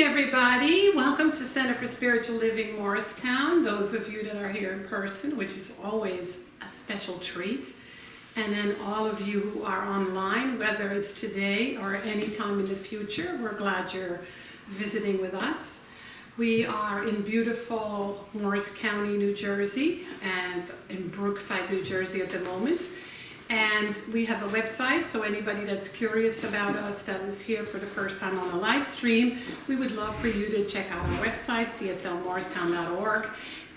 Everybody, welcome to Center for Spiritual Living Morristown. Those of you that are here in person, which is always a special treat, and then all of you who are online, whether it's today or any time in the future, we're glad you're visiting with us. We are in beautiful Morris County, New Jersey, and in Brookside, New Jersey at the moment. And we have a website, so anybody that's curious about us that is here for the first time on a live stream, we would love for you to check out our website, cslmorristown.org.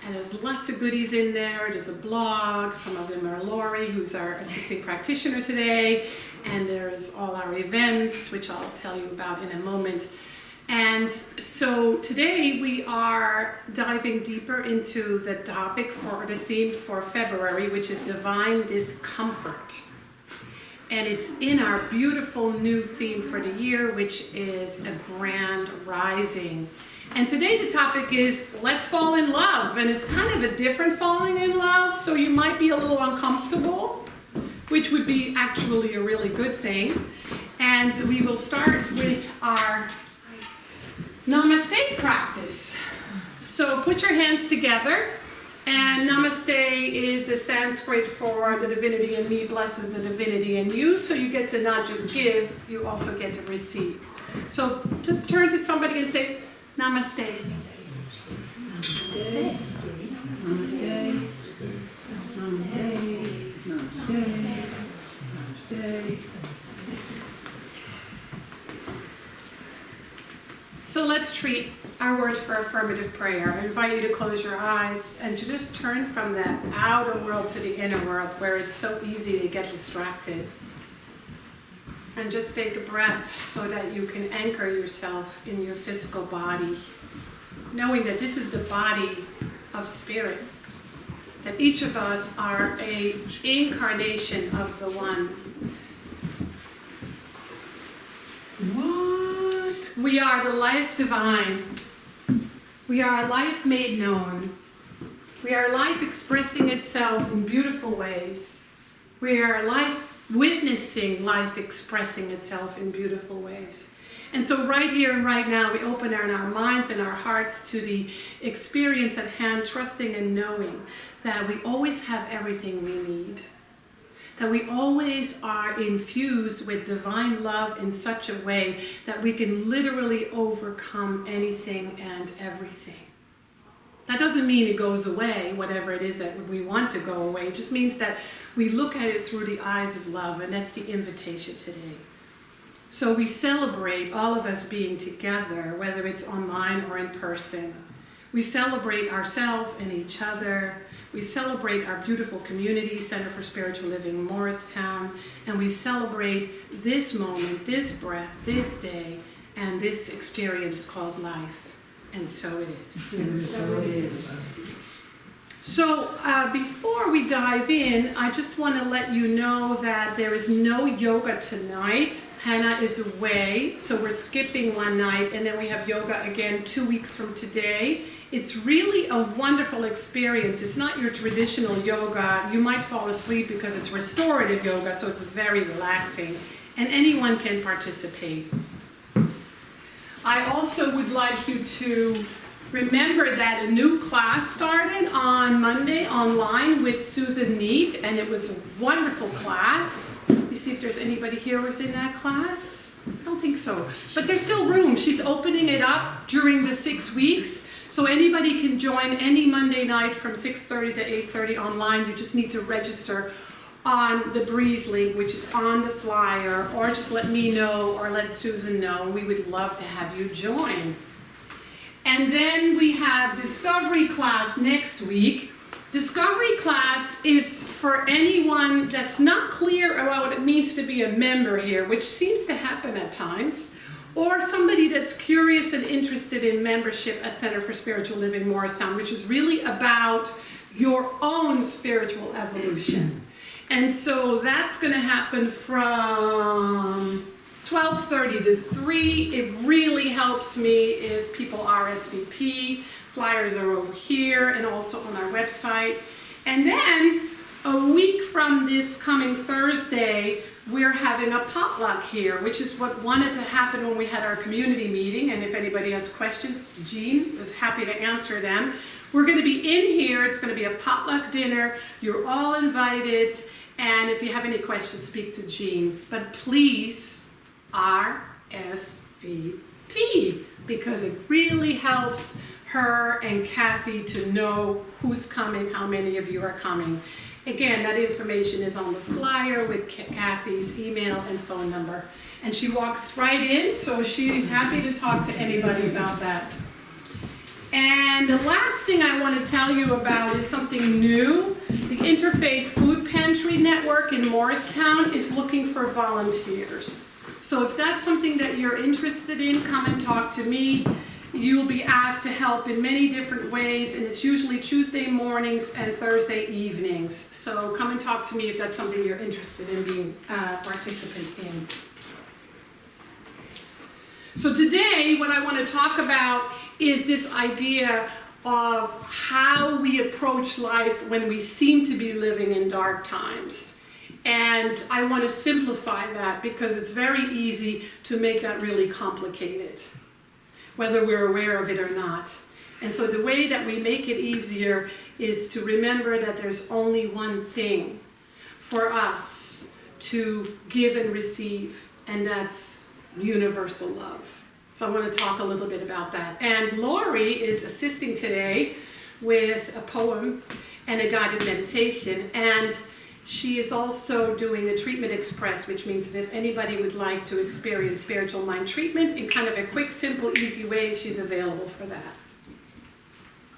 And there's lots of goodies in there. There's a blog. Some of them are Lori, who's our assisting practitioner today. And there's all our events, which I'll tell you about in a moment. And so today we are diving deeper into the topic for the theme for February, which is divine discomfort. And it's in our beautiful new theme for the year, which is a grand rising. And today the topic is let's fall in love. And it's kind of a different falling in love, so you might be a little uncomfortable, which would be actually a really good thing. And we will start with our Namaste practice. So put your hands together, and Namaste is the Sanskrit for the divinity in me blesses the divinity in you. So you get to not just give, you also get to receive. So just turn to somebody and say Namaste. Namaste. Namaste. Namaste. Namaste. Namaste. So let's treat our word for affirmative prayer. I invite you to close your eyes and to just turn from the outer world to the inner world where it's so easy to get distracted. And just take a breath so that you can anchor yourself in your physical body, knowing that this is the body of spirit, that each of us are an incarnation of the One. What? We are the life divine. We are life made known. We are life expressing itself in beautiful ways. We are life witnessing life expressing itself in beautiful ways. And so right here and right now, we open our minds and our hearts to the experience at hand, trusting and knowing that we always have everything we need. That we always are infused with divine love in such a way that we can literally overcome anything and everything. That doesn't mean it goes away, whatever it is that we want to go away. It just means that we look at it through the eyes of love, and that's the invitation today. So we celebrate all of us being together, whether it's online or in person. We celebrate ourselves and each other. We celebrate our beautiful community, Center for Spiritual Living Morristown, and we celebrate this moment, this breath, this day, and this experience called life. And so it is. And so it is. So before we dive in, I just want to let you know that there is no yoga tonight. Hannah is away, so we're skipping one night, and then we have yoga again 2 weeks from today. It's really a wonderful experience. It's not your traditional yoga. You might fall asleep because it's restorative yoga, so it's very relaxing, and anyone can participate. I also would like you to remember that a new class started on Monday online with Susan Neat, and it was a wonderful class. Let me see if there's anybody here who was in that class. I don't think so, but there's still room. She's opening it up during the 6 weeks, so anybody can join any Monday night from 6:30 to 8:30 online. You just need to register on the Breeze link, which is on the flyer, or just let me know or let Susan know. We would love to have you join. And then we have Discovery class next week. Discovery class is for anyone that's not clear about what it means to be a member here, which seems to happen at times, or somebody that's curious and interested in membership at Center for Spiritual Living Morristown, which is really about your own spiritual evolution. And so that's going to happen from 12:30 to 3. It really helps me if people RSVP. Flyers are over here and also on our website. And then a week from this coming Thursday, we're having a potluck here, which is what wanted to happen when we had our community meeting. And if anybody has questions, Jean is happy to answer them. We're going to be in here. It's going to be a potluck dinner. You're all invited. And if you have any questions, speak to Jean. But please RSVP, because it really helps her and Kathy to know who's coming, how many of you are coming. Again, that information is on the flyer with Kathy's email and phone number. And she walks right in, so she's happy to talk to anybody about that. And the last thing I want to tell you about is something new. The Interfaith Food Pantry Network in Morristown is looking for volunteers. So if that's something that you're interested in, come and talk to me. You'll be asked to help in many different ways, and it's usually Tuesday mornings and Thursday evenings. So come and talk to me if that's something you're interested in being participant in. So today, what I want to talk about is this idea of how we approach life when we seem to be living in dark times. And I want to simplify that because it's very easy to make that really complicated, whether we're aware of it or not. And so the way that we make it easier is to remember that there's only one thing for us to give and receive, and that's universal love. So I want to talk a little bit about that. And Lori is assisting today with a poem and a guided meditation, and she is also doing a treatment express, which means that if anybody would like to experience spiritual mind treatment in kind of a quick, simple, easy way, she's available for that.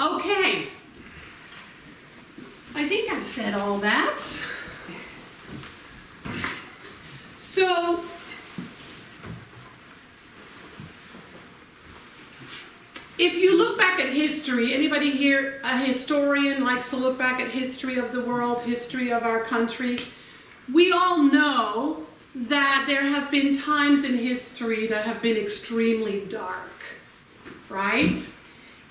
Okay. I think I've said all that. So, if you look back at history, anybody here, a historian, likes to look back at history of the world, history of our country, we all know that there have been times in history that have been extremely dark, right?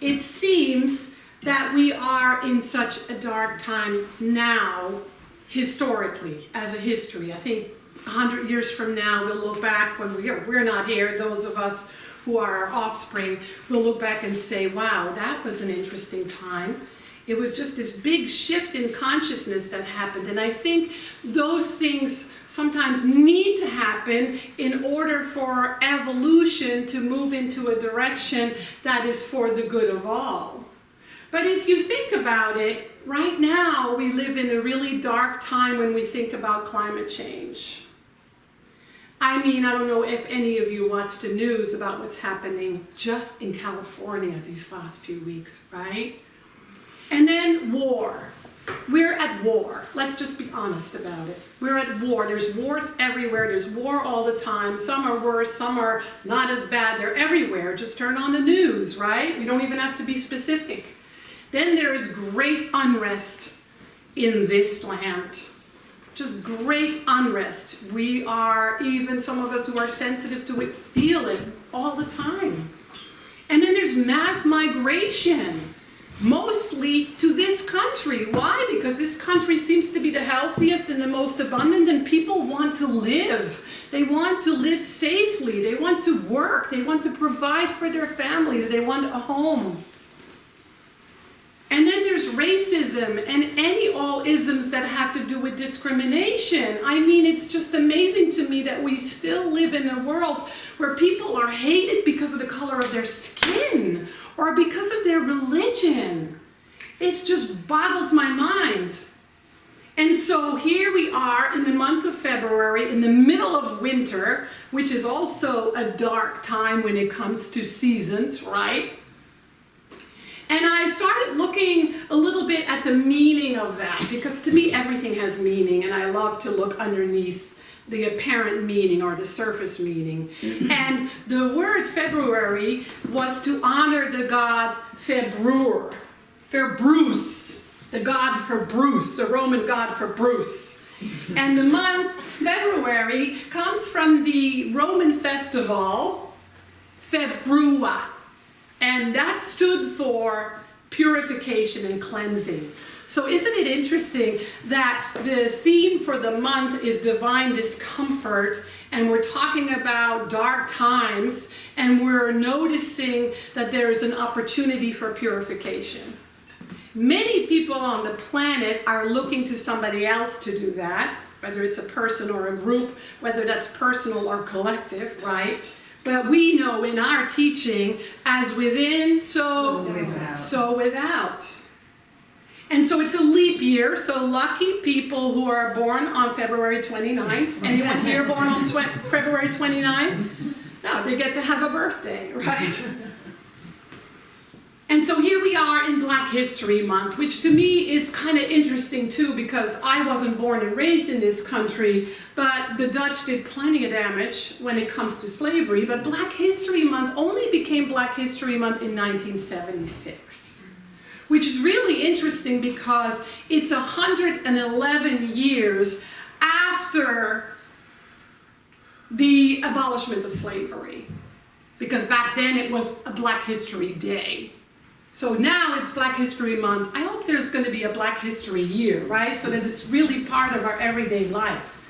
It seems that we are in such a dark time now, historically, as a history. I think 100 years from now, we'll look back when we're not here, those of us who are our offspring, will look back and say, wow, that was an interesting time. It was just this big shift in consciousness that happened. And I think those things sometimes need to happen in order for evolution to move into a direction that is for the good of all. But if you think about it, right now we live in a really dark time when we think about climate change. I mean, I don't know if any of you watched the news about what's happening just in California these last few weeks, right? And then war. We're at war. Let's just be honest about it. We're at war. There's wars everywhere. There's war all the time. Some are worse, some are not as bad. They're everywhere. Just turn on the news, right? We don't even have to be specific. Then there is great unrest in this land. Just great unrest. We are, even some of us who are sensitive to it, feel it all the time. And then there's mass migration, mostly to this country. Why? Because this country seems to be the healthiest and the most abundant, and people want to live. They want to live safely. They want to work. They want to provide for their families. They want a home. And then there's racism and any all isms that have to do with discrimination. I mean, it's just amazing to me that we still live in a world where people are hated because of the color of their skin or because of their religion. It just boggles my mind. And so here we are in the month of February, in the middle of winter, which is also a dark time when it comes to seasons, right? And I started looking a little bit at the meaning of that, because to me everything has meaning, and I love to look underneath the apparent meaning or the surface meaning. And the word February was to honor the god Februr, Bruce, the god for Bruce, the Roman god for Bruce. And the month February comes from the Roman festival Februa. And that stood for purification and cleansing. So isn't it interesting that the theme for the month is divine discomfort, and we're talking about dark times, and we're noticing that there is an opportunity for purification. Many people on the planet are looking to somebody else to do that, whether it's a person or a group, whether that's personal or collective, right? But we know in our teaching, as within, so without. And so it's a leap year, so lucky people who are born on February 29th. Anyone here born on February 29th? No, they get to have a birthday, right? And so here we are in Black History Month, which to me is kind of interesting too, because I wasn't born and raised in this country, but the Dutch did plenty of damage when it comes to slavery. But Black History Month only became Black History Month in 1976, which is really interesting because it's 111 years after the abolishment of slavery, because back then it was a Black History Day. So now it's Black History Month. I hope there's going to be a Black History Year, right? So that it's really part of our everyday life.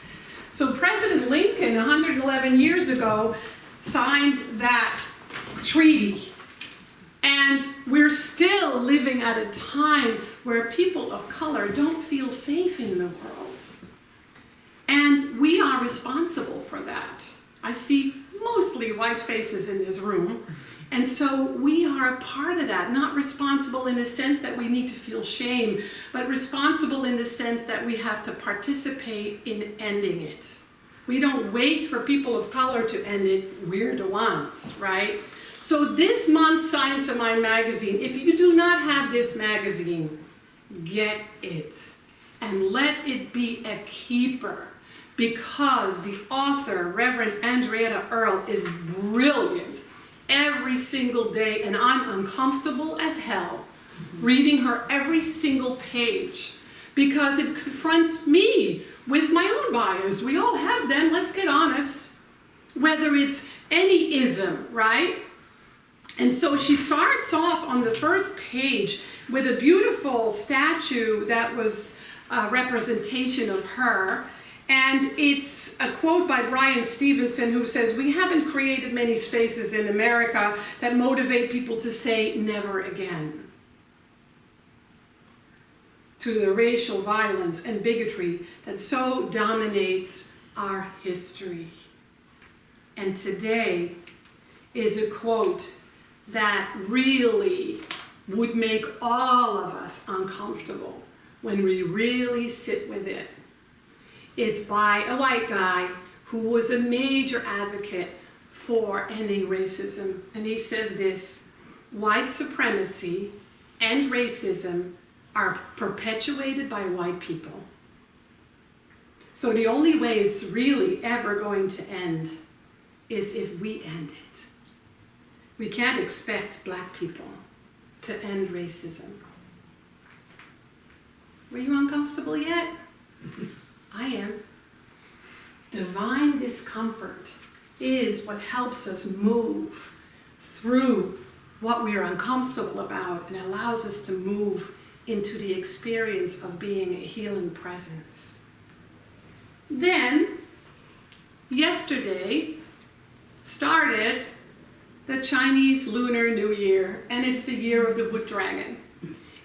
So President Lincoln, 111 years ago, signed that treaty. And we're still living at a time where people of color don't feel safe in the world. And we are responsible for that. I see mostly white faces in this room. And so we are a part of that, not responsible in the sense that we need to feel shame, but responsible in the sense that we have to participate in ending it. We don't wait for people of color to end it, we're the ones, right? So this month's Science of Mind magazine, if you do not have this magazine, get it. And let it be a keeper, because the author, Reverend Andrietta Earl, is brilliant every single day, and I'm uncomfortable as hell reading her every single page, because it confronts me with my own bias. We all have them, let's get honest. Whether it's any ism, right? And so she starts off on the first page with a beautiful statue that was a representation of her. And it's a quote by Brian Stevenson, who says, "We haven't created many spaces in America that motivate people to say never again to the racial violence and bigotry that so dominates our history." And today is a quote that really would make all of us uncomfortable when we really sit with it. It's by a white guy who was a major advocate for ending racism. And he says this: "White supremacy and racism are perpetuated by white people. So the only way it's really ever going to end is if we end it. We can't expect Black people to end racism." Were you uncomfortable yet? I am. Divine discomfort is what helps us move through what we are uncomfortable about and allows us to move into the experience of being a healing presence. Then, yesterday, started the Chinese Lunar New Year, and it's the year of the Wood Dragon.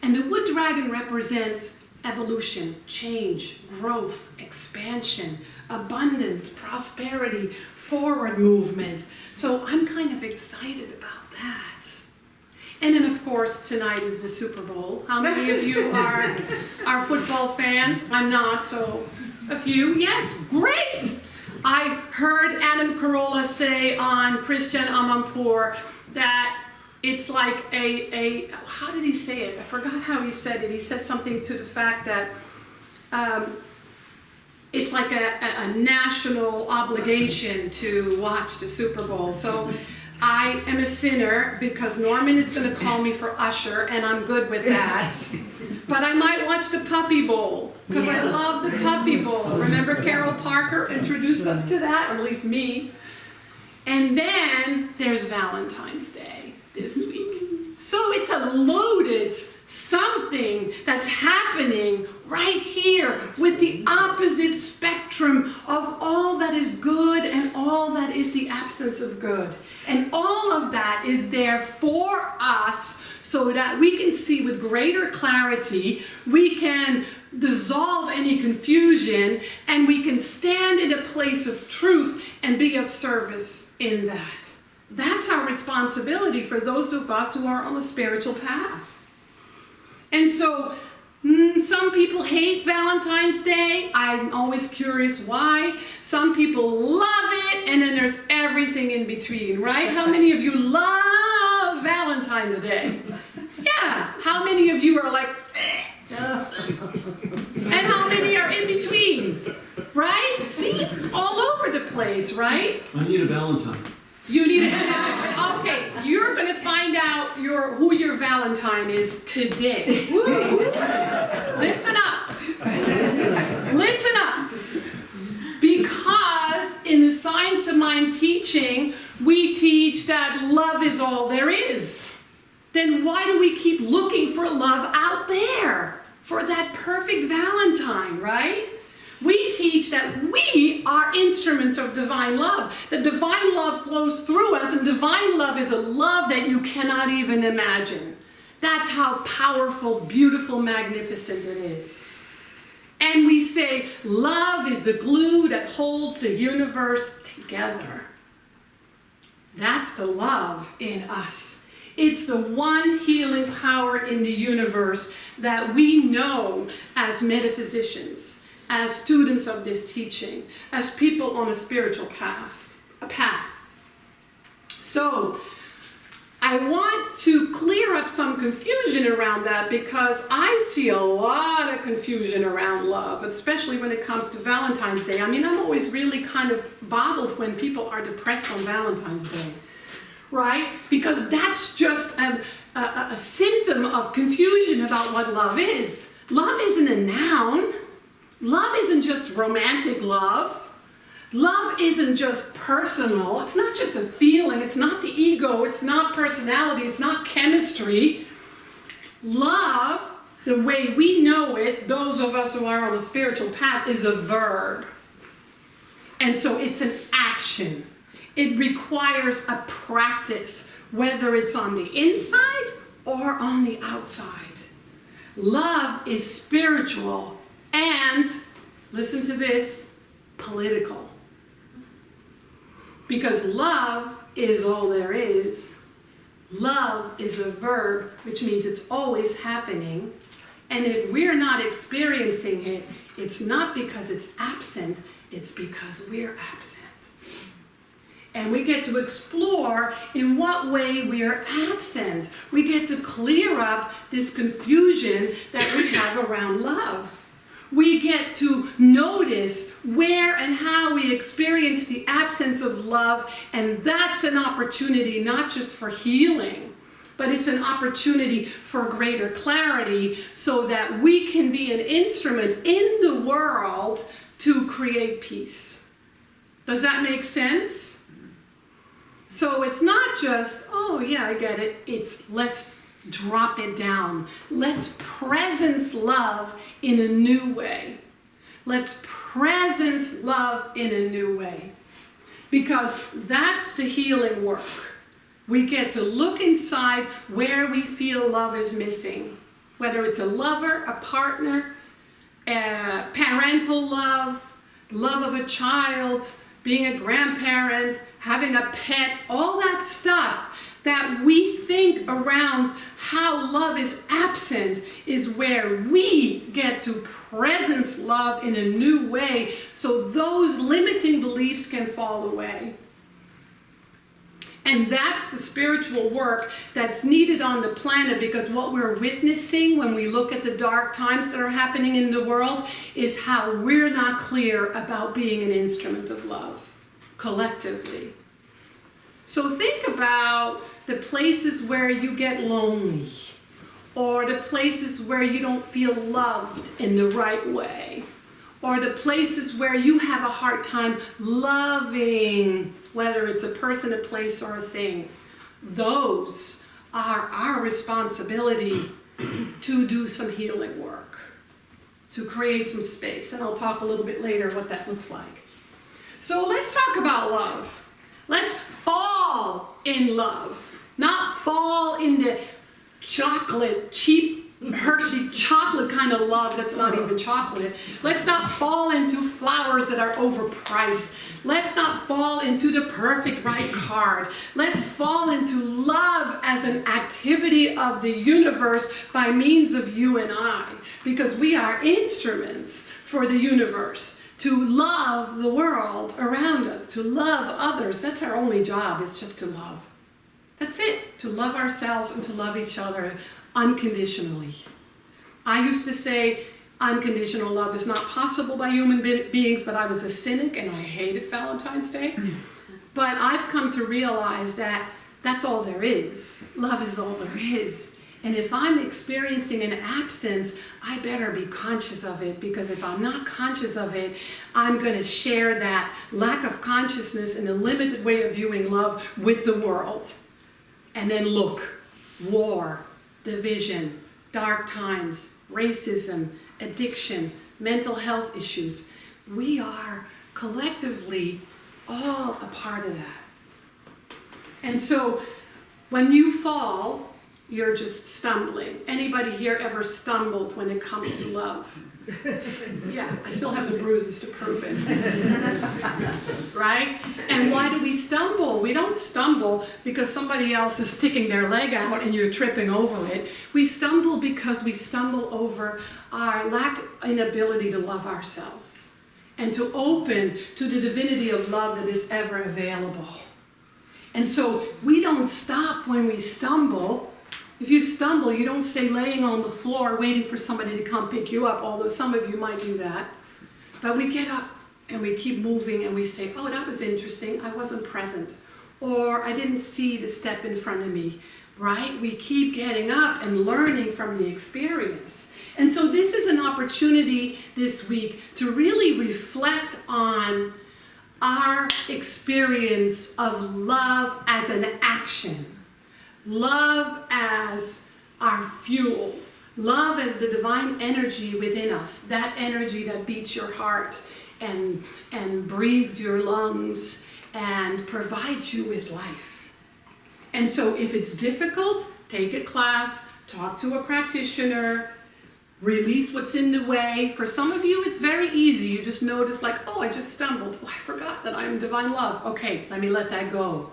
And the wood dragon represents evolution, change, growth, expansion, abundance, prosperity, forward movement. So I'm kind of excited about that. And then, of course, tonight is the Super Bowl. How many of you are football fans? I'm not, so a few. Yes, great! I heard Adam Carolla say on Christian Amanpour that it's like how did he say it? I forgot how he said it. He said something to the fact that it's like a national obligation to watch the Super Bowl. So I am a sinner because Norman is going to call me for usher, and I'm good with that. But I might watch the Puppy Bowl because I love the Puppy Bowl. Remember Carol Parker introduced us to that, or at least me. And then there's Valentine's Day this week. So it's a loaded something that's happening right here with the opposite spectrum of all that is good and all that is the absence of good. And all of that is there for us so that we can see with greater clarity, we can dissolve any confusion, and we can stand in a place of truth and be of service in that. That's our responsibility for those of us who are on a spiritual path. And so, some people hate Valentine's Day. I'm always curious why. Some people love it, and then there's everything in between, right? How many of you love Valentine's Day? Yeah. How many of you are like, and how many are in between? Right? See? All over the place, right? I need a Valentine. You need a okay, you're going to find out who your Valentine is today. Listen up. Listen up. Because in the Science of Mind teaching, we teach that love is all there is. Then why do we keep looking for love out there? For that perfect Valentine, right? We teach that we are instruments of divine love. That divine love flows through us, and divine love is a love that you cannot even imagine. That's how powerful, beautiful, magnificent it is. And we say love is the glue that holds the universe together. That's the love in us. It's the one healing power in the universe that we know as metaphysicians, as students of this teaching, as people on a spiritual path. So, I want to clear up some confusion around that because I see a lot of confusion around love, especially when it comes to Valentine's Day. I mean, I'm always really kind of boggled when people are depressed on Valentine's Day, right? Because that's just a symptom of confusion about what love is. Love isn't a noun. Love isn't just romantic love. Love isn't just personal. It's not just a feeling. It's not the ego. It's not personality. It's not chemistry. Love, the way we know it, those of us who are on a spiritual path, is a verb. And so it's an action. It requires a practice, whether it's on the inside or on the outside. Love is spiritual and, listen to this, political. Because love is all there is. Love is a verb, which means it's always happening. And if we're not experiencing it, it's not because it's absent, it's because we're absent. And we get to explore in what way we are absent. We get to clear up this confusion that we have around love. We get to notice where and how we experience the absence of love, and that's an opportunity not just for healing, but it's an opportunity for greater clarity so that we can be an instrument in the world to create peace. Does that make sense? So it's not just, oh yeah, I get it. It's let's drop it down. Let's presence love in a new way. Let's presence love in a new way. Because that's the healing work. We get to look inside where we feel love is missing. Whether it's a lover, a partner, parental love, love of a child, being a grandparent, having a pet, all that stuff that we think around how love is absent is where we get to presence love in a new way so those limiting beliefs can fall away. And that's the spiritual work that's needed on the planet, because what we're witnessing when we look at the dark times that are happening in the world is how we're not clear about being an instrument of love collectively. So think about the places where you get lonely, or the places where you don't feel loved in the right way, or the places where you have a hard time loving, whether it's a person, a place, or a thing. Those are our responsibility to do some healing work, to create some space. And I'll talk a little bit later what that looks like. So let's talk about love. Let's fall in love, not fall in the chocolate, cheap Hershey chocolate kind of love that's not even chocolate. Let's not fall into flowers that are overpriced. Let's not fall into the perfect right card. Let's fall into love as an activity of the universe by means of you and I, because we are instruments for the universe to love the world around us, to love others. That's our only job, is just to love. That's it, to love ourselves and to love each other unconditionally. I used to say unconditional love is not possible by human beings, but I was a cynic and I hated Valentine's Day. But I've come to realize that that's all there is. Love is all there is. And if I'm experiencing an absence, I better be conscious of it, because if I'm not conscious of it, I'm going to share that lack of consciousness and a limited way of viewing love with the world. And then look, war, division, dark times, racism, addiction, mental health issues. We are collectively all a part of that. And so when you fall, you're just stumbling. Anybody here ever stumbled when it comes to love? Yeah, I still have the bruises to prove it. Right? And why do we stumble? We don't stumble because somebody else is sticking their leg out and you're tripping over it. We stumble because we stumble over our lack of inability to love ourselves and to open to the divinity of love that is ever available. And so we don't stop when we stumble. If you stumble, you don't stay laying on the floor waiting for somebody to come pick you up, although some of you might do that. But we get up and we keep moving and we say, oh, that was interesting, I wasn't present. Or I didn't see the step in front of me, right? We keep getting up and learning from the experience. And so this is an opportunity this week to really reflect on our experience of love as an action. Love as our fuel. Love as the divine energy within us. That energy that beats your heart and breathes your lungs and provides you with life. And so if it's difficult, take a class, talk to a practitioner, release what's in the way. For some of you, it's very easy. You just notice like, oh, I just stumbled. Oh, I forgot that I'm divine love. Okay, let me let that go.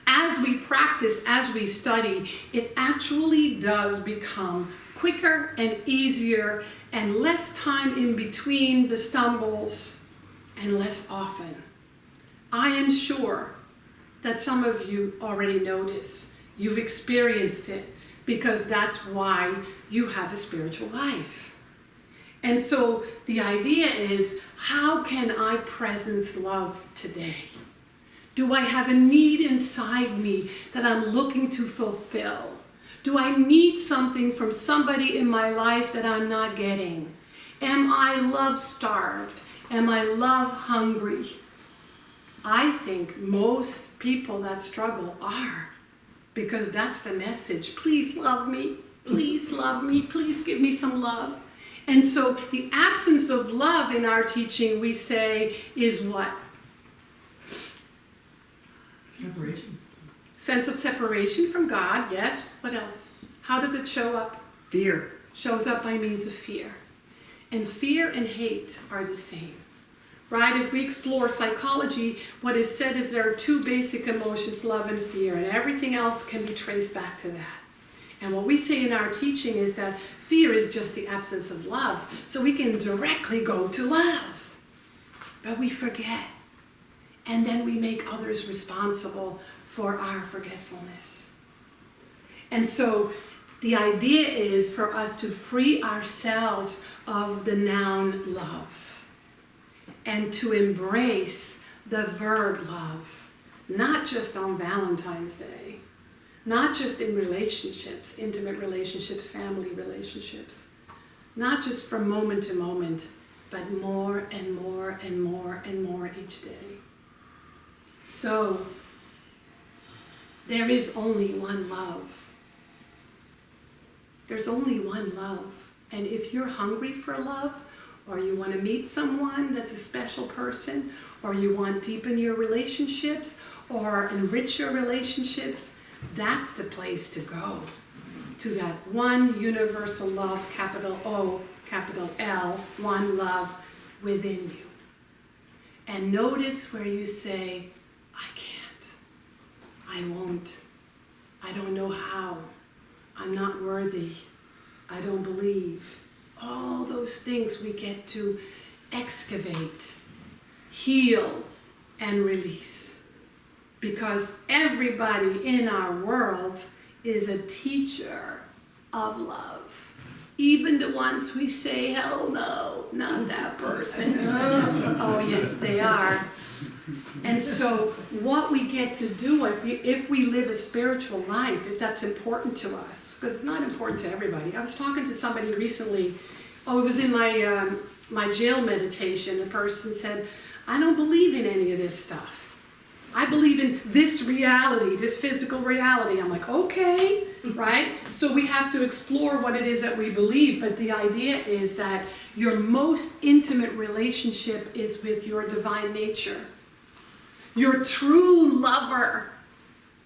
As we practice, as we study, it actually does become quicker and easier and less time in between the stumbles and less often. I am sure that some of you already notice. You've experienced it because that's why you have a spiritual life. And so the idea is, how can I presence love today? Do I have a need inside me that I'm looking to fulfill? Do I need something from somebody in my life that I'm not getting? Am I love-starved? Am I love-hungry? I think most people that struggle are, because that's the message. Please love me. Please love me. Please give me some love. And so the absence of love in our teaching, we say, is what? Separation. Sense of separation from God, yes. What else? How does it show up? Fear. shows up by means of fear. And fear and hate are the same. Right? If we explore psychology, what is said is there are two basic emotions, love and fear, and everything else can be traced back to that. And what we say in our teaching is that fear is just the absence of love. So we can directly go to love. But we forget. And then we make others responsible for our forgetfulness. And so the idea is for us to free ourselves of the noun love and to embrace the verb love, not just on Valentine's Day, not just in relationships, intimate relationships, family relationships, not just from moment to moment, but more and more and more and more each day. So, there is only one love. There's only one love. And if you're hungry for love, or you want to meet someone that's a special person, or you want to deepen your relationships, or enrich your relationships, that's the place to go. To that one universal love, capital O, capital L, one love within you. And notice where you say, I can't, I won't, I don't know how, I'm not worthy, I don't believe. All those things we get to excavate, heal, and release. Because everybody in our world is a teacher of love. Even the ones we say, hell no, not that person. Oh yes, they are. And so what we get to do if we live a spiritual life, if that's important to us, because it's not important to everybody. I was talking to somebody recently, it was in my jail meditation. The person said, I don't believe in any of this stuff. I believe in this reality, this physical reality. I'm like, okay, right? So we have to explore what it is that we believe, but the idea is that your most intimate relationship is with your divine nature. Your true lover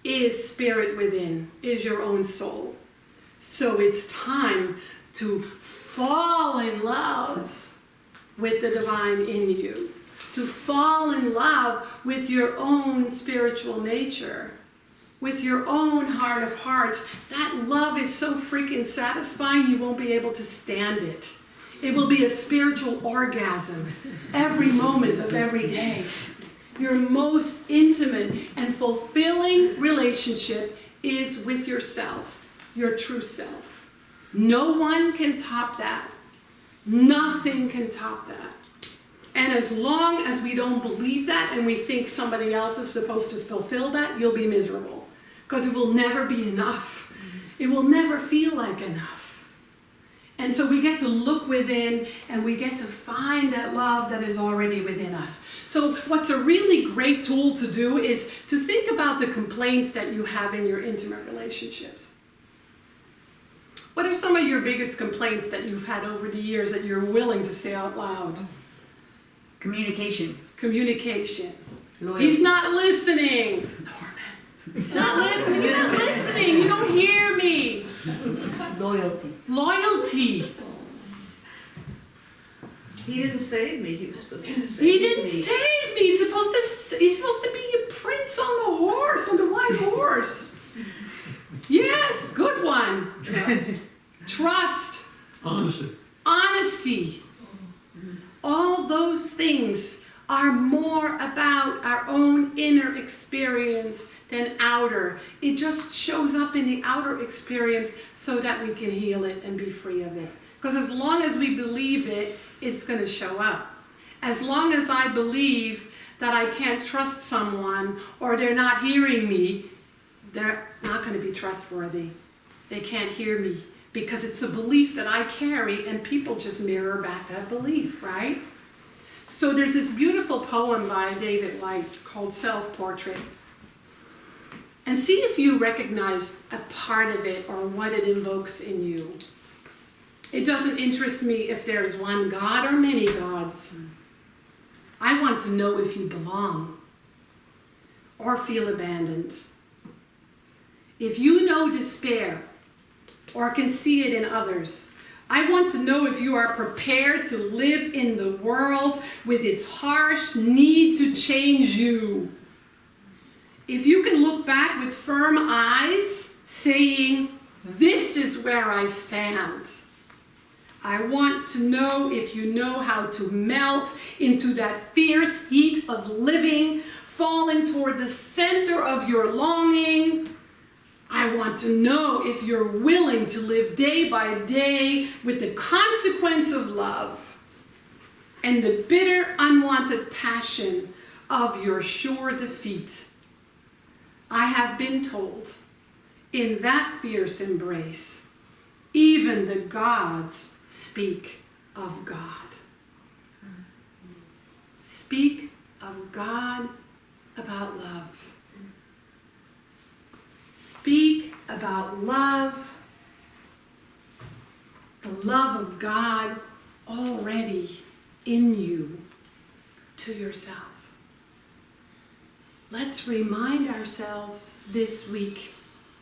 is spirit within, is your own soul. So it's time to fall in love with the divine in you, to fall in love with your own spiritual nature, with your own heart of hearts. That love is so freaking satisfying, you won't be able to stand it. It will be a spiritual orgasm every moment of every day. Your most intimate and fulfilling relationship is with yourself, your true self. No one can top that. Nothing can top that. And as long as we don't believe that and we think somebody else is supposed to fulfill that, you'll be miserable. Because it will never be enough. It will never feel like enough. And so we get to look within and we get to find that love that is already within us. So what's a really great tool to do is to think about the complaints that you have in your intimate relationships. What are some of your biggest complaints that you've had over the years that you're willing to say out loud? Communication. Communication. Loyalty. He's not listening. Norman. Not listening. You're not listening. You don't hear me. Loyalty. Loyalty. He didn't save me. He was supposed to save He didn't me. save me. He's supposed to be a prince on the horse, on the white horse. Yes, good one. Trust. Trust. Honesty. Honesty. All those things are more about our own inner experience than outer. It just shows up in the outer experience so that we can heal it and be free of it. Because as long as we believe it, it's going to show up. As long as I believe that I can't trust someone or they're not hearing me, they're not going to be trustworthy. They can't hear me because it's a belief that I carry and people just mirror back that belief, right? So there's this beautiful poem by David White called Self-Portrait. And see if you recognize a part of it or what it invokes in you. It doesn't interest me if there's one God or many gods. I want to know if you belong or feel abandoned. If you know despair or can see it in others, I want to know if you are prepared to live in the world with its harsh need to change you. If you can look back with firm eyes, saying, "This is where I stand." I want to know if you know how to melt into that fierce heat of living, falling toward the center of your longing. I want to know if you're willing to live day by day with the consequence of love and the bitter, unwanted passion of your sure defeat. I have been told, in that fierce embrace, even the gods speak of God. Speak of God about love. Speak about love, the love of God already in you, to yourself. Let's remind ourselves this week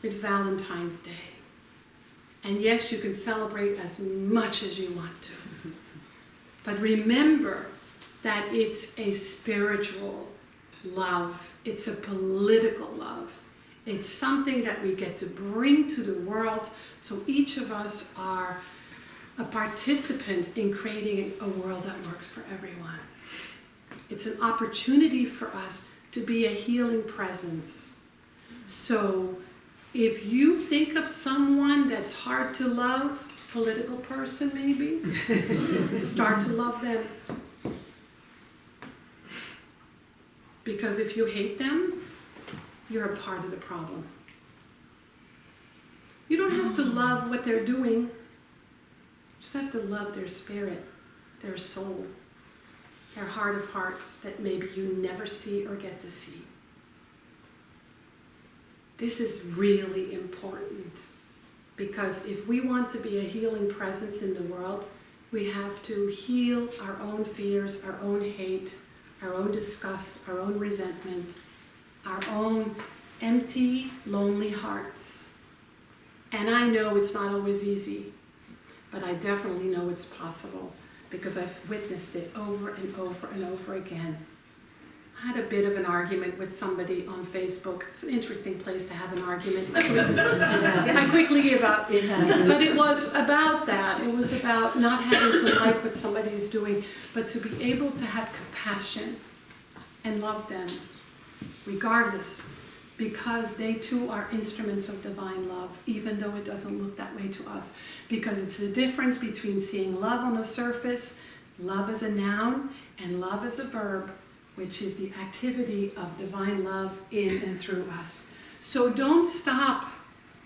with Valentine's Day. And yes, you can celebrate as much as you want to. But remember that it's a spiritual love. It's a political love. It's something that we get to bring to the world, so each of us are a participant in creating a world that works for everyone. It's an opportunity for us to be a healing presence. So if you think of someone that's hard to love, political person maybe, start to love them. Because if you hate them, you're a part of the problem. You don't have to love what they're doing. You just have to love their spirit, their soul, their heart of hearts that maybe you never see or get to see. This is really important because if we want to be a healing presence in the world, we have to heal our own fears, our own hate, our own disgust, our own resentment, our own empty, lonely hearts. And I know it's not always easy, but I definitely know it's possible because I've witnessed it over and over and over again. I had a bit of an argument with somebody on Facebook. It's an interesting place to have an argument. I quickly gave up. But it was about that. It was about not having to like what somebody is doing, but to be able to have compassion and love them regardless, because they too are instruments of divine love, even though it doesn't look that way to us. Because it's the difference between seeing love on the surface, love as a noun, and love as a verb, which is the activity of divine love in and through us. So don't stop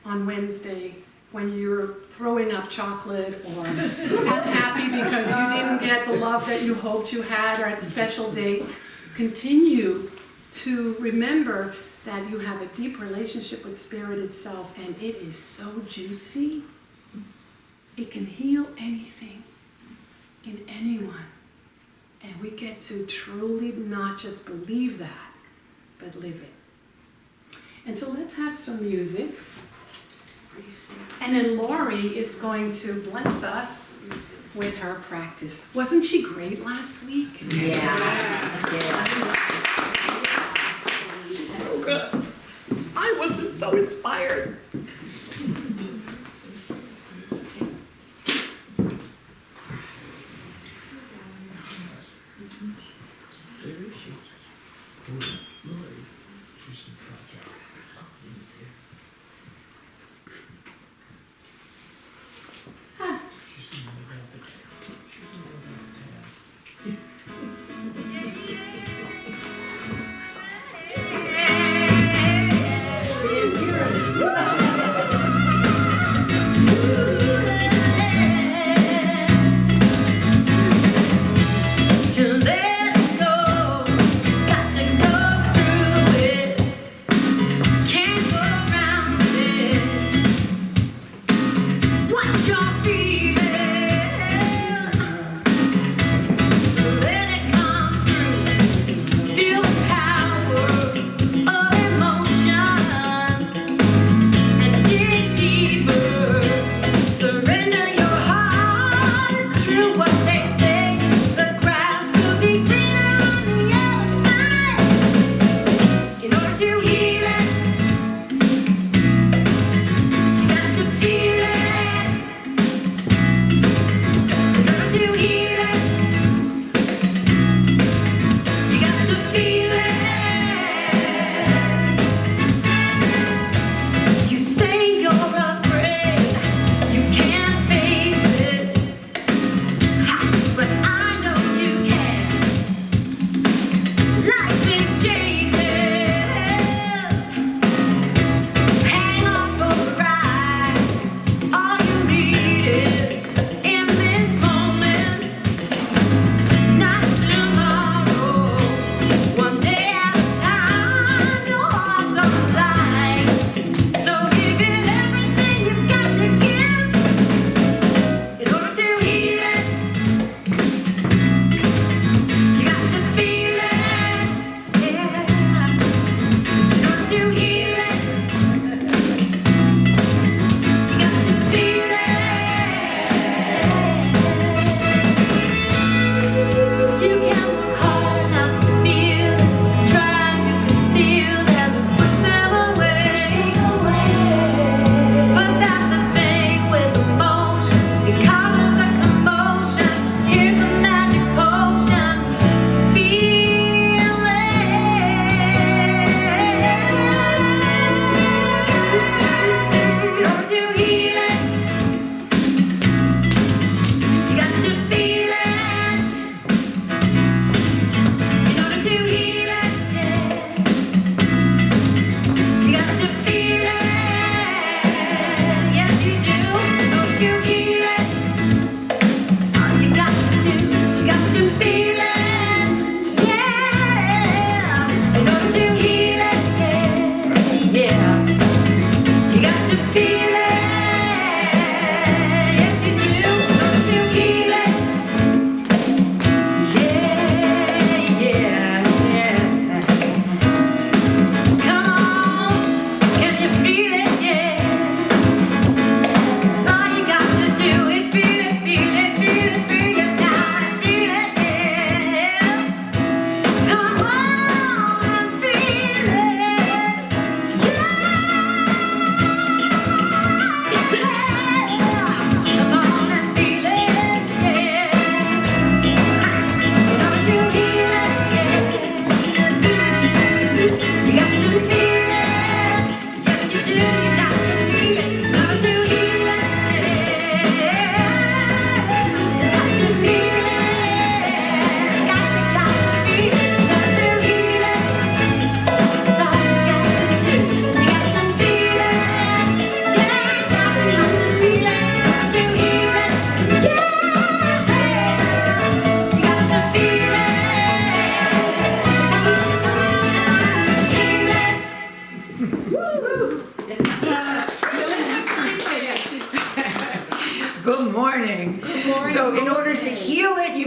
on Wednesday when you're throwing up chocolate or unhappy because you didn't get the love that you hoped you had, or at a special day. Continue to remember that you have a deep relationship with Spirit itself, and it is so juicy. It can heal anything in anyone. And we get to truly not just believe that, but live it. And so let's have some music. And then Lori is going to bless us with her practice. Wasn't she great last week? Yeah. She's so good. I wasn't so inspired. To let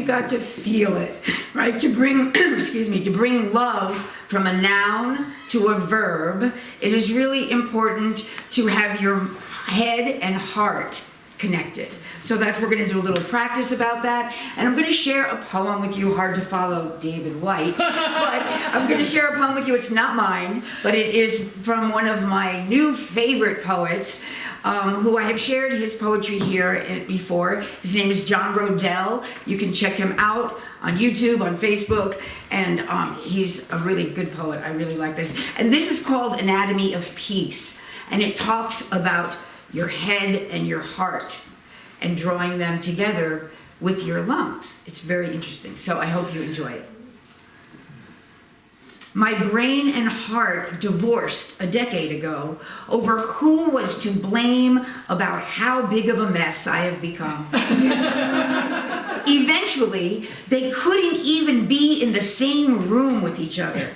got to feel it, right? To bring, excuse me, to bring love from a noun to a verb, it is really important to have your head and heart connected. So that's, we're gonna do a little practice about that. And I'm gonna share a poem with you, hard to follow David White, but I'm gonna share a poem with you. It's not mine, but it is from one of my new favorite poets, who I have shared his poetry here before. His name is John Rodell. You can check him out on YouTube, on Facebook, and he's a really good poet. I really like this. And this is called Anatomy of Peace, and it talks about your head and your heart and drawing them together with your lungs. It's very interesting, so I hope you enjoy it. My brain and heart divorced a decade ago over who was to blame about how big of a mess I have become. Eventually, they couldn't even be in the same room with each other.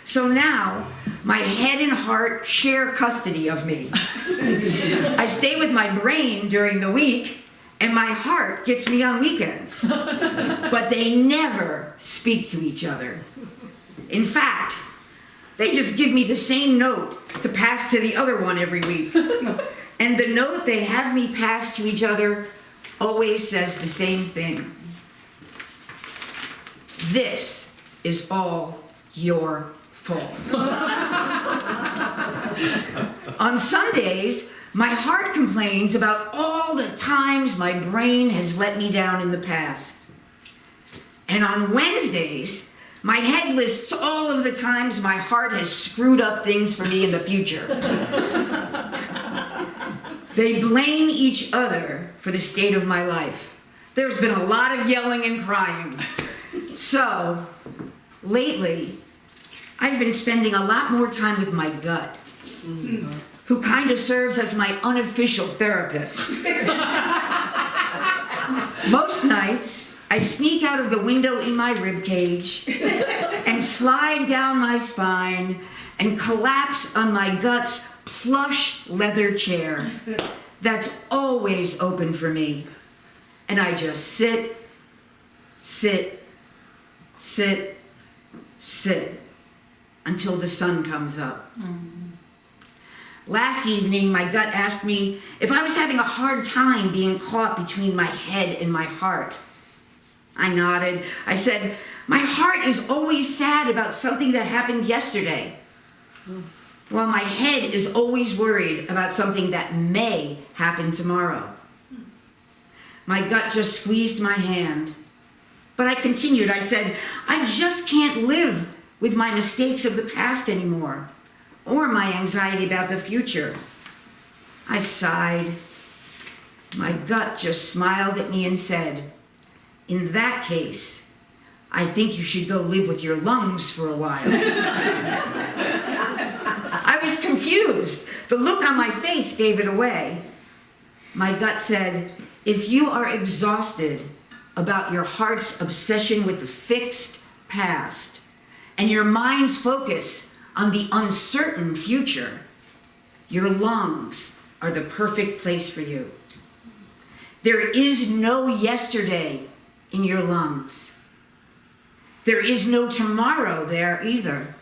So now, my head and heart share custody of me. I stay with my brain during the week, and my heart gets me on weekends. But they never speak to each other. In fact, they just give me the same note to pass to the other one every week. And the note they have me pass to each other always says the same thing. This is all your fault. On Sundays, my heart complains about all the times my brain has let me down in the past. And on Wednesdays, my head lists all of the times my heart has screwed up things for me in the future. They blame each other for the state of my life. There's been a lot of yelling and crying. So, lately, I've been spending a lot more time with my gut, who kind of serves as my unofficial therapist. Most nights, I sneak out of the window in my ribcage and slide down my spine and collapse on my gut's plush leather chair that's always open for me. And I just sit, sit, sit, sit until the sun comes up. Last evening, my gut asked me if I was having a hard time being caught between my head and my heart. I nodded. I said, my heart is always sad about something that happened yesterday, while my head is always worried about something that may happen tomorrow. My gut just squeezed my hand. But I continued. I said, I just can't live with my mistakes of the past anymore, or my anxiety about the future. I sighed. My gut just smiled at me and said, in that case, I think you should go live with your lungs for a while. I was confused. The look on my face gave it away. My gut said, if you are exhausted about your heart's obsession with the fixed past and your mind's focus on the uncertain future, your lungs are the perfect place for you. There is no yesterday in your lungs. There is no tomorrow there either.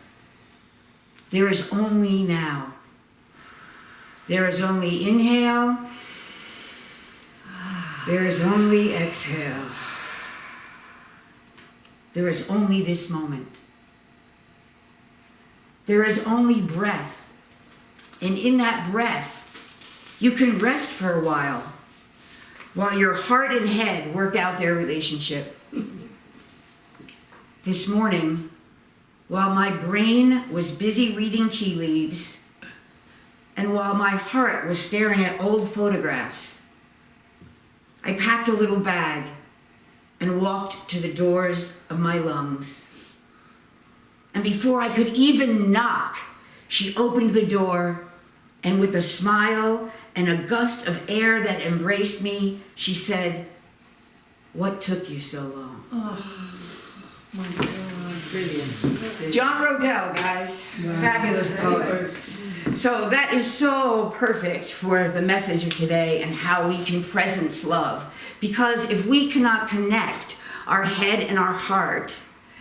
There is only now. There is only inhale. There is only exhale. There is only this moment. There is only breath. And in that breath, you can rest for a while your heart and head work out their relationship. This morning, while my brain was busy reading tea leaves, and while my heart was staring at old photographs, I packed a little bag and walked to the doors of my lungs. And before I could even knock, she opened the door, and with a smile and a gust of air that embraced me, she said, what took you so long? Oh, my God. Brilliant. John Rodell, guys. Wow. Fabulous poet. So that is so perfect for the message of today and how we can presence love. Because if we cannot connect our head and our heart,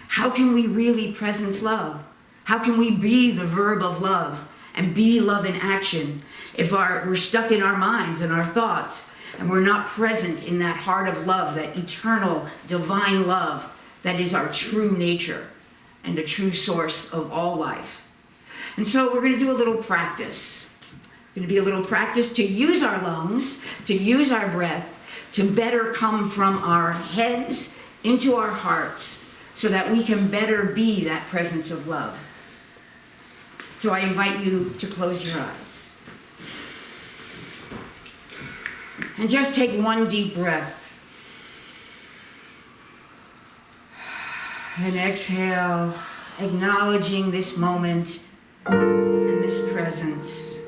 how can we really presence love? How can we be the verb of love and be love in action if we're stuck in our minds and our thoughts and we're not present in that heart of love, that eternal divine love that is our true nature and the true source of all life? And so we're going to do a little practice. It's going to be a little practice to use our lungs, to use our breath, to better come from our heads into our hearts so that we can better be that presence of love. So I invite you to close your eyes. And just take one deep breath. And exhale, acknowledging this moment and this presence.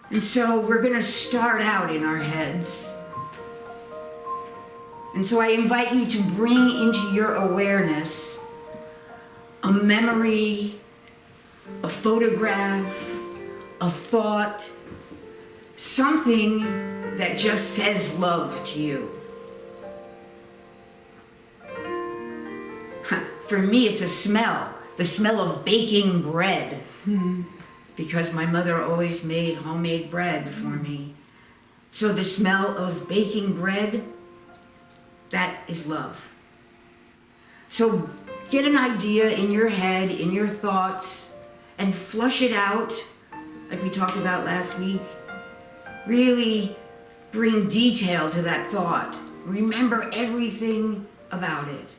And so we're going to start out in our heads. And so I invite you to bring into your awareness a memory, a photograph, a thought, something that just says love to you. For me, it's a smell, the smell of baking bread, because my mother always made homemade bread for me. So the smell of baking bread, that is love. So get an idea in your head, in your thoughts, and flush it out, like we talked about last week. Really bring detail to that thought. Remember everything about it.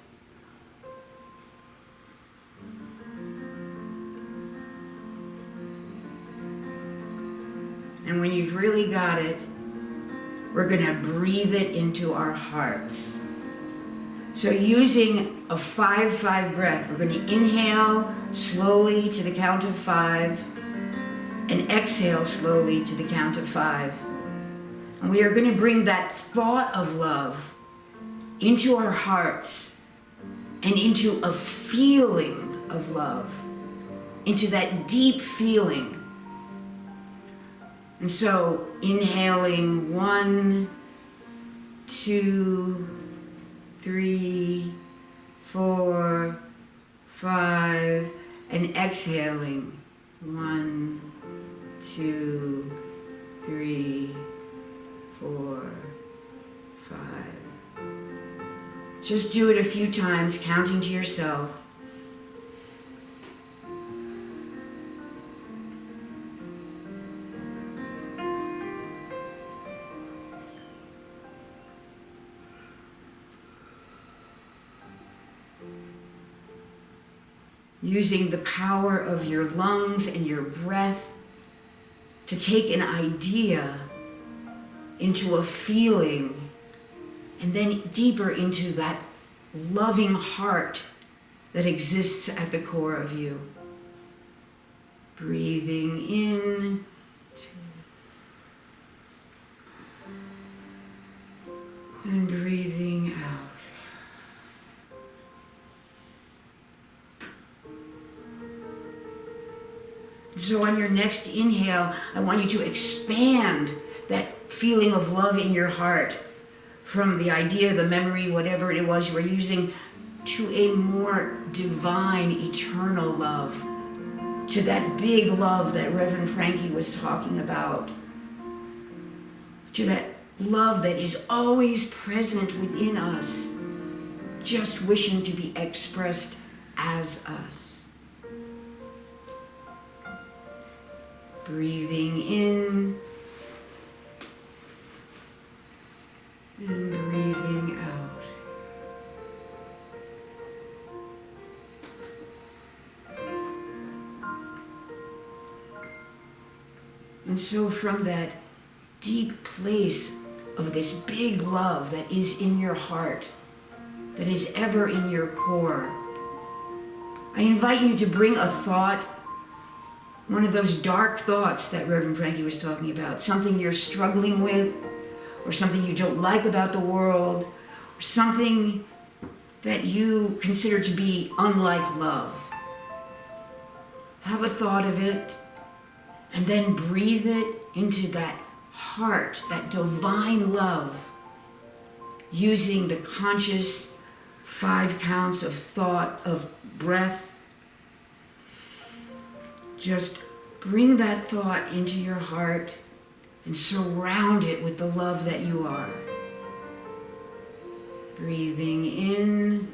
And when you've really got it, we're going to breathe it into our hearts. So using a 5-5 breath, we're going to inhale slowly to the count of 5 and exhale slowly to the count of 5. And we are going to bring that thought of love into our hearts and into a feeling of love, into that deep feeling. And so inhaling 1, 2, 3, 4, 5, and exhaling 1, 2, 3, 4, 5. Just do it a few times, counting to yourself. Using the power of your lungs and your breath to take an idea into a feeling and then deeper into that loving heart that exists at the core of you. Breathing in and breathing out. So on your next inhale, I want you to expand that feeling of love in your heart from the idea, the memory, whatever it was you were using, to a more divine, eternal love, to that big love that Reverend Frankie was talking about, to that love that is always present within us, just wishing to be expressed as us. Breathing in and breathing out. And so from that deep place of this big love that is in your heart, that is ever in your core, I invite you to bring a thought, one of those dark thoughts that Reverend Frankie was talking about, something you're struggling with, or something you don't like about the world, or something that you consider to be unlike love. Have a thought of it, and then breathe it into that heart, that divine love, using the conscious 5 counts of thought, of breath. Just bring that thought into your heart and surround it with the love that you are. Breathing in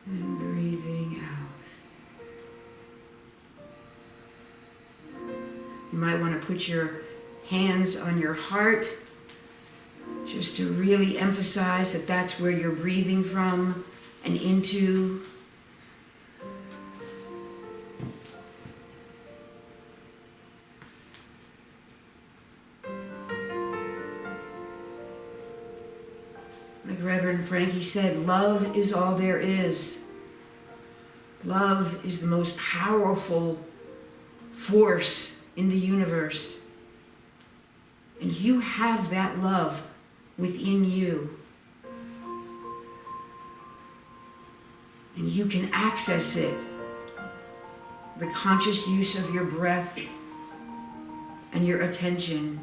and breathing out. You might want to put your hands on your heart just to really emphasize that that's where you're breathing from and into. Like Reverend Frankie said, love is all there is. Love is the most powerful force in the universe. And you have that love within you. And you can access it. The conscious use of your breath and your attention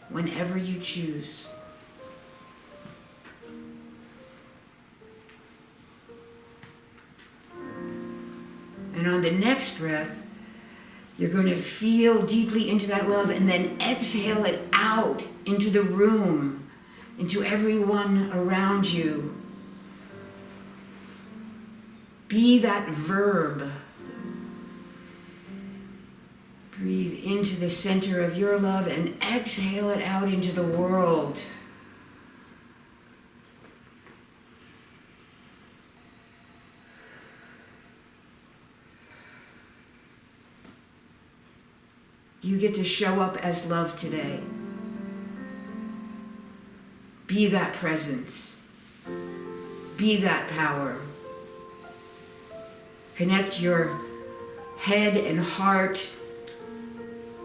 whenever you choose. And on the next breath, you're going to feel deeply into that love and then exhale it out into the room, into everyone around you. Be that verb. Breathe into the center of your love and exhale it out into the world. You get to show up as love today. Be that presence. Be that power. Connect your head and heart.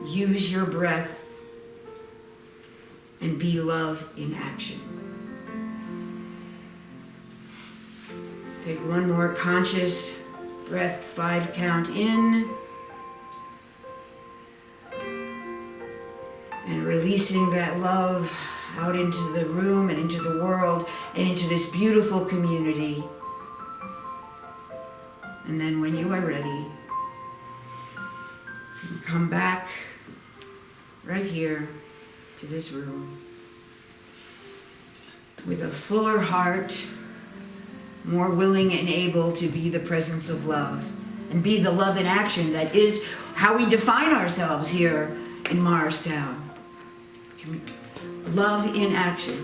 Use your breath. And be love in action. Take one more conscious breath, 5 count in. And releasing that love out into the room and into the world and into this beautiful community. And then when you are ready, you can come back right here to this room with a fuller heart, more willing and able to be the presence of love and be the love in action that is how we define ourselves here in Morristown. Love in action.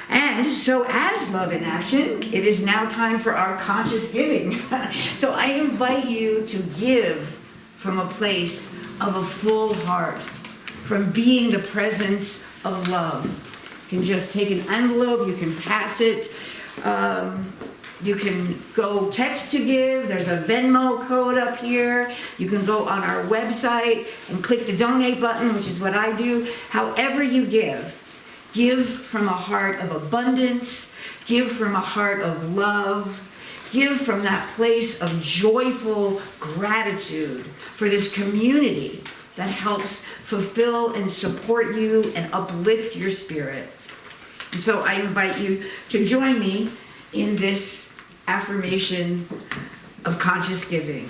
And so as love in action, it is now time for our conscious giving. So I invite you to give from a place of a full heart, from being the presence of love. You can just take an envelope, you can pass it, you can go text to give. There's a Venmo code up here. You can go on our website and click the donate button, which is what I do. However you give from a heart of abundance, give from a heart of love, give from that place of joyful gratitude for this community that helps fulfill and support you and uplift your spirit. And so I invite you to join me in this affirmation of conscious giving.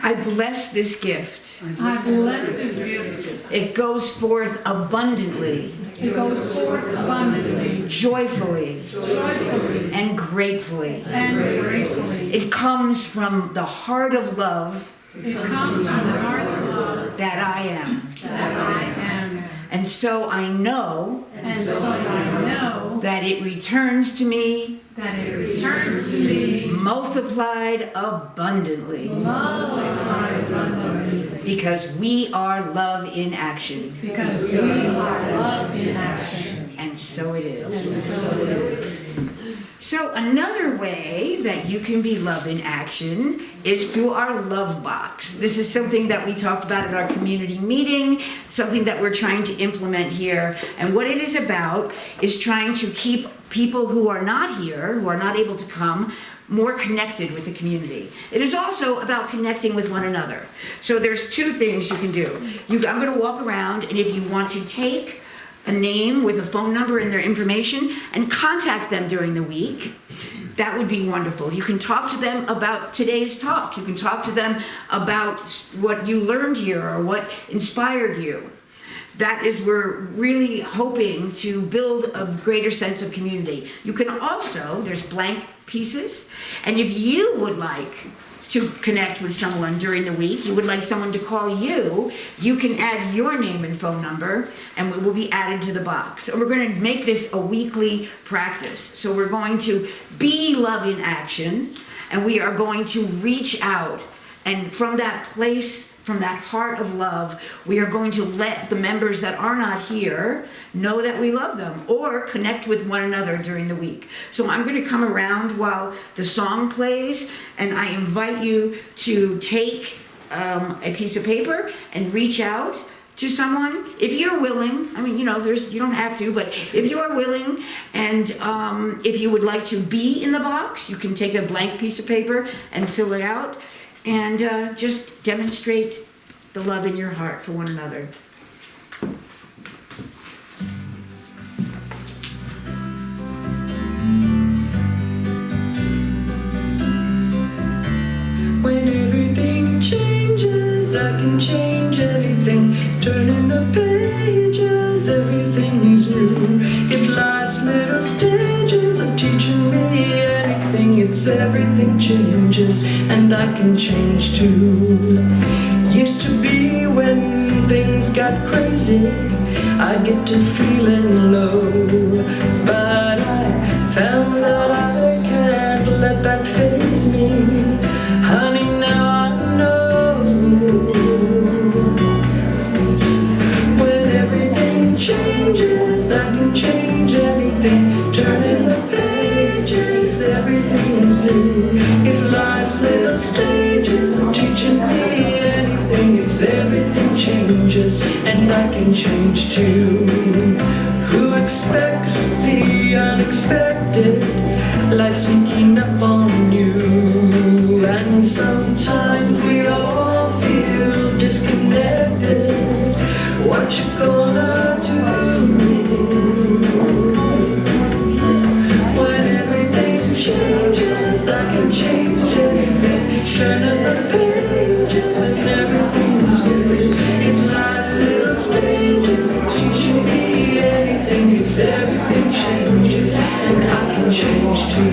I bless this gift. I bless this gift. It goes forth abundantly. It goes forth abundantly, Joyfully. joyfully, And gratefully. and gratefully. It comes from the heart of love It comes from the heart of love that I am. that I am. And so I know And so I know that it returns to me that it returns to me multiplied abundantly. multiplied abundantly, Because we are love in action. because we are love in action. And so it is. So another way that you can be love in action is through our love box. This is something that we talked about at our community meeting, something that we're trying to implement here. And what it is about is trying to keep people who are not here, who are not able to come, more connected with the community. It is also about connecting with one another. So there's two things you can do. I'm going to walk around, and if you want to take a name with a phone number and their information and contact them during the week, that would be wonderful. You can talk to them about today's talk. You can talk to them about what you learned here or what inspired you. That is, we're really hoping to build a greater sense of community. You can also, there's blank pieces, and if you would like to connect with someone during the week, you would like someone to call you, you can add your name and phone number, and it will be added to the box. So we're going to make this a weekly practice. So we're going to be love in action, and we are going to reach out, and from that place, from that heart of love, we are going to let the members that are not here know that we love them or connect with one another during the week. So I'm going to come around while the song plays, and I invite you to take a piece of paper and reach out to someone if you're willing. I mean, you don't have to, but if you are willing, and if you would like to be in the box, you can take a blank piece of paper and fill it out. And just demonstrate the love in your heart for one another. When everything changes, I can change anything. Turning the pages, everything is new. If life's little stages are teaching me anything, it's everything changes, and I can change too. Used to be when things got crazy, I get to feeling low, but I found that I can't let that faze me. Honey, now I know. When everything changes, I can change anything. Turning the pages, everything's new. If life's little stages are teaching me anything, it's everything changes, and I can change too. Who expects the unexpected? Life sneaking up on you, and sometimes we all feel disconnected. What you gonna do? When everything changes, I can change anything. Turning the pages and everything's good. If life's little stages are teaching me anything, it's everything changes, and I can change too.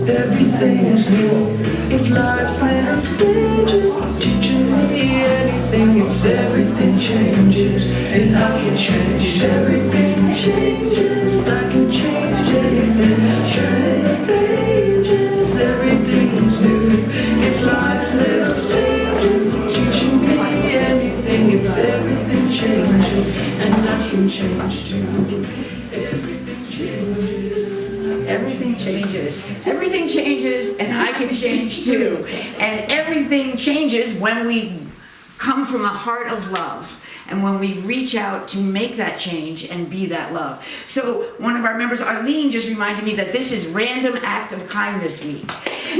Everything's new. If life's little stages teaching me anything, it's everything changes, and I can change. Everything changes, I can change anything. Turning the pages, everything's new. If life's little stages teaching me anything, it's everything changes, and I can change too. Everything changes. Everything changes. Everything changes, and I can change too. And everything changes when we come from a heart of love, and when we reach out to make that change and be that love. So one of our members, Arlene, just reminded me that this is Random Act of Kindness Week.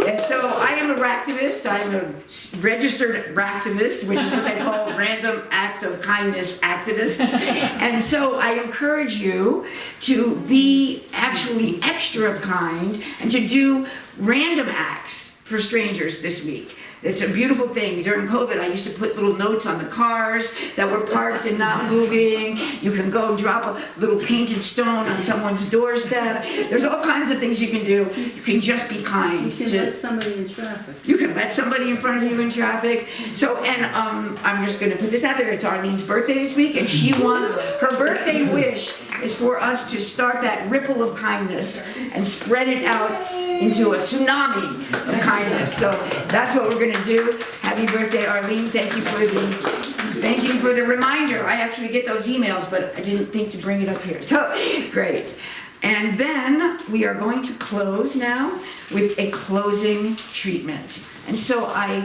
And so I am a ractivist. I'm a registered ractivist, which is what they call Random Act of Kindness activists. And so I encourage you to be actually extra kind and to do random acts for strangers this week. It's a beautiful thing. During COVID, I used to put little notes on the cars that were parked and not moving. You can go drop a little painted stone on someone's doorstep. There's all kinds of things you can do. You can just be kind. You can let somebody in traffic. You can let somebody in front of you in traffic. So, and I'm just gonna put this out there. It's Arlene's birthday this week, and she wants, her birthday wish is for us to start that ripple of kindness and spread it out into a tsunami of kindness. So that's what we're gonna do. Happy birthday, Arlene. Thank you for the reminder. I actually get those emails, but I didn't think to bring it up here. So, great. And then we are going to close now with a closing treatment. And so I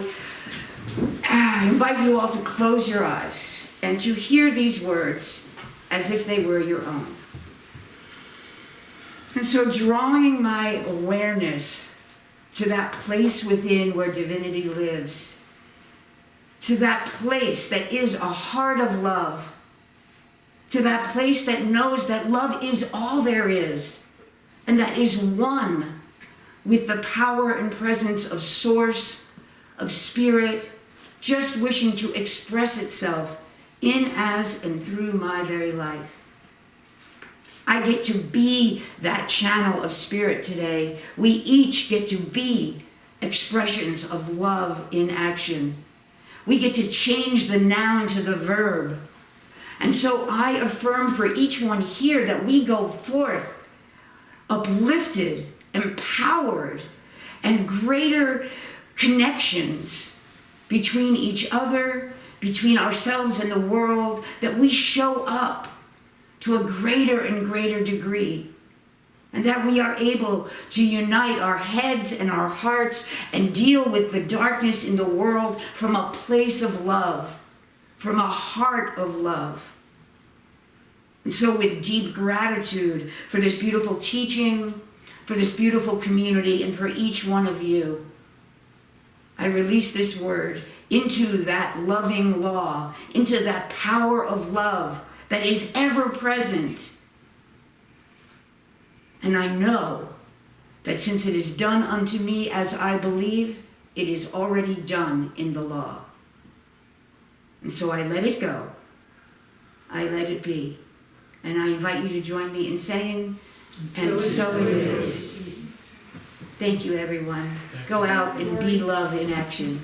invite you all to close your eyes and to hear these words as if they were your own. And so drawing my awareness to that place within where divinity lives, to that place that is a heart of love, to that place that knows that love is all there is, and that is one with the power and presence of Source, of Spirit, just wishing to express itself in, as, and through my very life. I get to be that channel of Spirit today. We each get to be expressions of love in action. We get to change the noun to the verb. And so I affirm for each one here that we go forth uplifted, empowered, and greater connections between each other, between ourselves and the world, that we show up to a greater and greater degree, and that we are able to unite our heads and our hearts and deal with the darkness in the world from a place of love, from a heart of love. And so with deep gratitude for this beautiful teaching, for this beautiful community, and for each one of you, I release this word into that loving law, into that power of love that is ever present. And I know that since it is done unto me as I believe, it is already done in the law. And so I let it go. I let it be. And I invite you to join me in saying, and so it is. Thank you, everyone. Go out and be love in action.